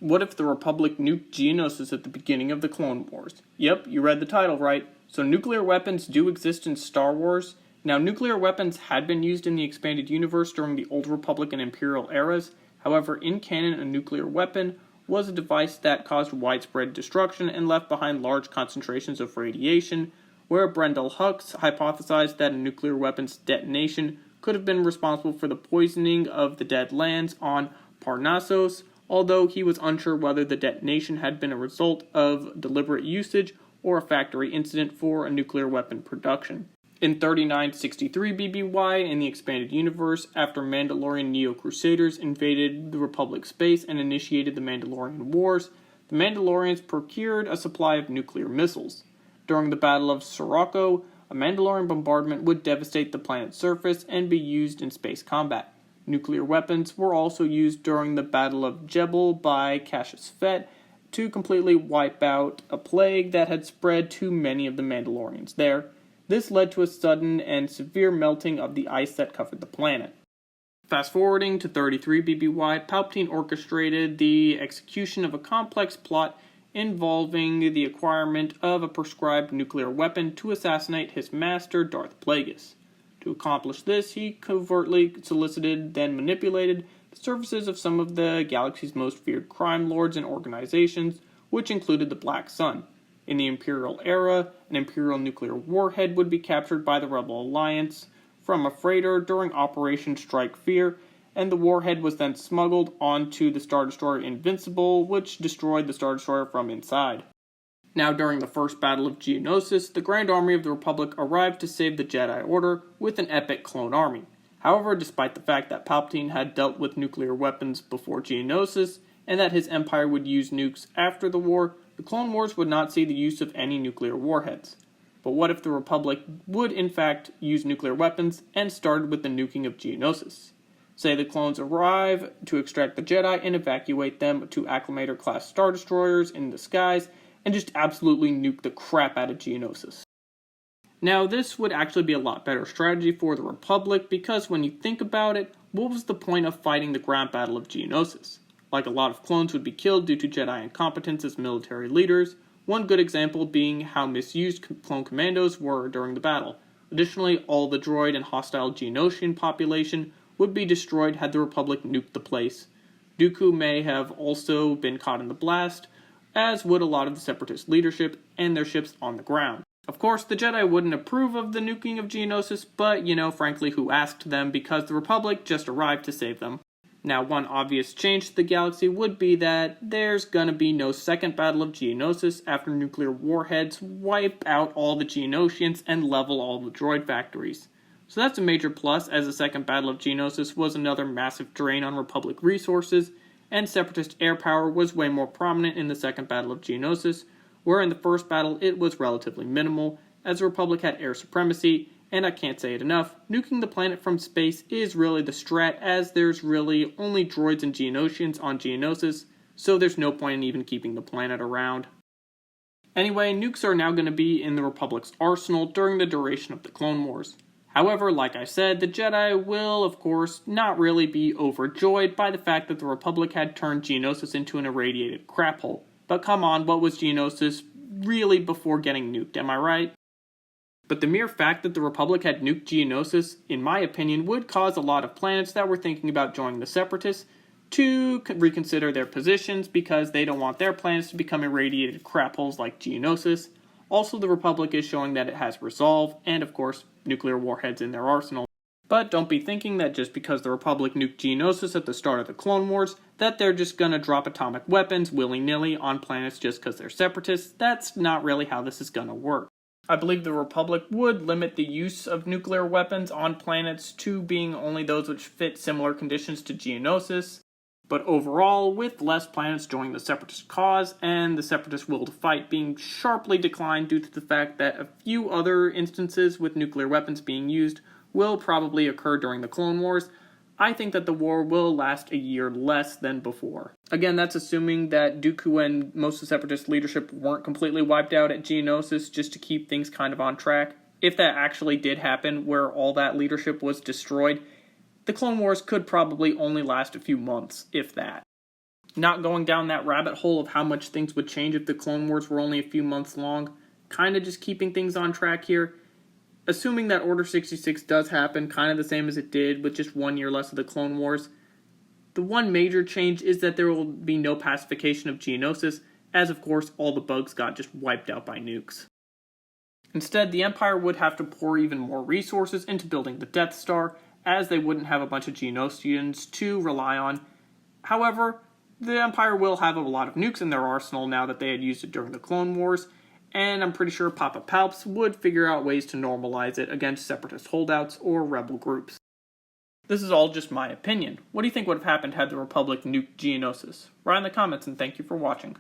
What if the Republic nuked Geonosis at the beginning of the Clone Wars? Yep, you read the title right. So nuclear weapons do exist in Star Wars. Now, nuclear weapons had been used in the expanded universe during the Old Republic and Imperial eras. However, in canon, a nuclear weapon was a device that caused widespread destruction and left behind large concentrations of radiation, where Brendel Hux hypothesized that a nuclear weapon's detonation could have been responsible for the poisoning of the dead lands on Parnassos, although he was unsure whether the detonation had been a result of deliberate usage or a factory incident for a nuclear weapon production. In 3963 BBY, in the expanded universe, after Mandalorian Neo-Crusaders invaded the Republic space and initiated the Mandalorian Wars, the Mandalorians procured a supply of nuclear missiles. During the Battle of Sirocco, a Mandalorian bombardment would devastate the planet's surface and be used in space combat. Nuclear weapons were also used during the Battle of Jebel by Cassius Fett to completely wipe out a plague that had spread to many of the Mandalorians there. This led to a sudden and severe melting of the ice that covered the planet. Fast forwarding to 33 BBY, Palpatine orchestrated the execution of a complex plot involving the acquirement of a prescribed nuclear weapon to assassinate his master, Darth Plagueis. To accomplish this, he covertly solicited, then manipulated, the services of some of the galaxy's most feared crime lords and organizations, which included the Black Sun. In the Imperial era, an Imperial nuclear warhead would be captured by the Rebel Alliance from a freighter during Operation Strike Fear, and the warhead was then smuggled onto the Star Destroyer Invincible, which destroyed the Star Destroyer from inside. Now, during the First Battle of Geonosis, the Grand Army of the Republic arrived to save the Jedi Order with an epic clone army. However, despite the fact that Palpatine had dealt with nuclear weapons before Geonosis, and that his empire would use nukes after the war, the Clone Wars would not see the use of any nuclear warheads. But what if the Republic would in fact use nuclear weapons and started with the nuking of Geonosis? Say the clones arrive to extract the Jedi and evacuate them to Acclamator-class Star Destroyers in the skies, and just absolutely nuke the crap out of Geonosis. Now, this would actually be a lot better strategy for the Republic, because when you think about it, what was the point of fighting the ground battle of Geonosis? Like, a lot of clones would be killed due to Jedi incompetence as military leaders, one good example being how misused clone commandos were during the battle. Additionally, all the droid and hostile Geonosian population would be destroyed had the Republic nuked the place. Dooku may have also been caught in the blast, as would a lot of the Separatist leadership and their ships on the ground. Of course, the Jedi wouldn't approve of the nuking of Geonosis, but, frankly, who asked them, because the Republic just arrived to save them. Now, one obvious change to the galaxy would be that there's gonna be no second Battle of Geonosis after nuclear warheads wipe out all the Geonosians and level all the droid factories. So that's a major plus, as the second Battle of Geonosis was another massive drain on Republic resources, and Separatist air power was way more prominent in the second Battle of Geonosis, where in the first battle it was relatively minimal, as the Republic had air supremacy, and I can't say it enough, nuking the planet from space is really the strat, as there's really only droids and Geonosians on Geonosis, so there's no point in even keeping the planet around. Anyway, nukes are now going to be in the Republic's arsenal during the duration of the Clone Wars. However, like I said, the Jedi will, of course, not really be overjoyed by the fact that the Republic had turned Geonosis into an irradiated crap hole. But come on, what was Geonosis really before getting nuked, am I right? But the mere fact that the Republic had nuked Geonosis, in my opinion, would cause a lot of planets that were thinking about joining the Separatists to reconsider their positions, because they don't want their planets to become irradiated crap holes like Geonosis. Also, the Republic is showing that it has resolve, and of course, nuclear warheads in their arsenal. But don't be thinking that just because the Republic nuked Geonosis at the start of the Clone Wars, that they're just gonna drop atomic weapons willy-nilly on planets just because they're Separatists. That's not really how this is gonna work. I believe the Republic would limit the use of nuclear weapons on planets to being only those which fit similar conditions to Geonosis. But overall, with less planets joining the Separatist cause, and the Separatist will to fight being sharply declined due to the fact that a few other instances with nuclear weapons being used will probably occur during the Clone Wars, I think that the war will last a year less than before. Again, that's assuming that Dooku and most of the Separatist leadership weren't completely wiped out at Geonosis, just to keep things kind of on track. If that actually did happen, where all that leadership was destroyed, the Clone Wars could probably only last a few months, if that. not going down that rabbit hole of how much things would change if the Clone Wars were only a few months long, kind of just keeping things on track here. Assuming that Order 66 does happen, kind of the same as it did, with just 1 year less of the Clone Wars, the one major change is that there will be no pacification of Geonosis, as of course all the bugs got just wiped out by nukes. Instead, the Empire would have to pour even more resources into building the Death Star, as they wouldn't have a bunch of Geonosians to rely on. However, the Empire will have a lot of nukes in their arsenal now that they had used it during the Clone Wars, and I'm pretty sure Papa Palps would figure out ways to normalize it against separatist holdouts or rebel groups. This is all just my opinion. What do you think would have happened had the Republic nuked Geonosis? Write in the comments and thank you for watching.